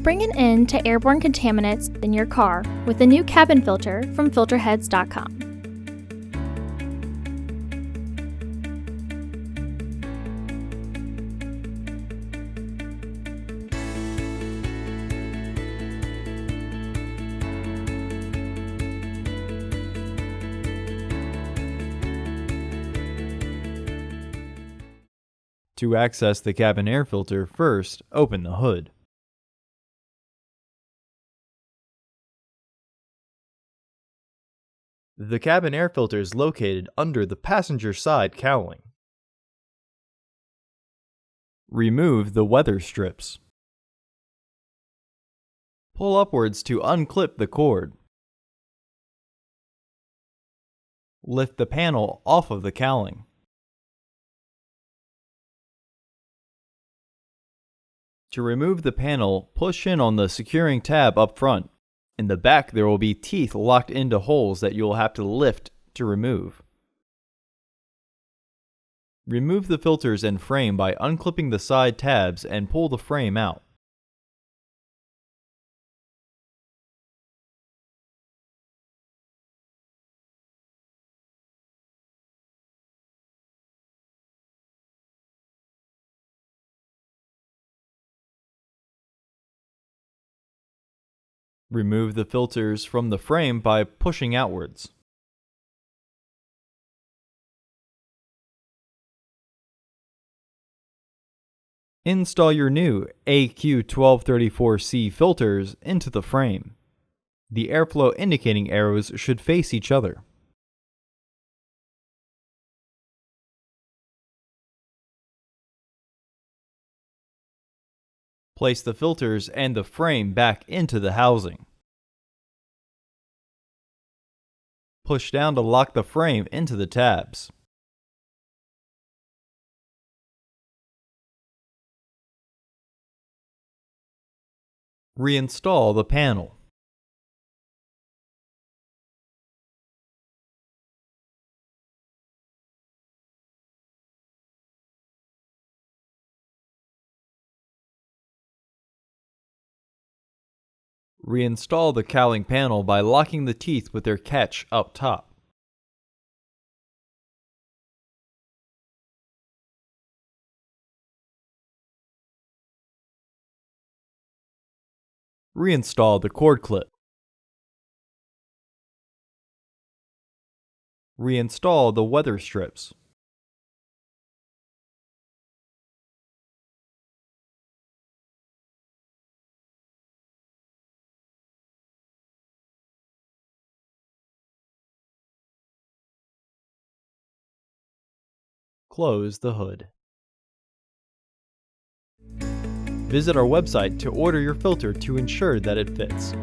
Bring an end to airborne contaminants in your car with the new cabin filter from Filterheads.com. To access the cabin air filter, first open the hood. The cabin air filter is located under the passenger side cowling. Remove the weather strips. Pull upwards to unclip the cord. Lift the panel off of the cowling. To remove the panel, push in on the securing tab up front. In the back, there will be teeth locked into holes that you will have to lift to remove. Remove the filters and frame by unclipping the side tabs and pull the frame out. Remove the filters from the frame by pushing outwards. Install your new AQ1234C filters into the frame. The airflow indicating arrows should face each other. Place the filters and the frame back into the housing. Push down to lock the frame into the tabs. Reinstall the panel. Reinstall the cowling panel by locking the teeth with their catch up top. Reinstall the cord clip. Reinstall the weather strips. Close the hood. Visit our website to order your filter to ensure that it fits.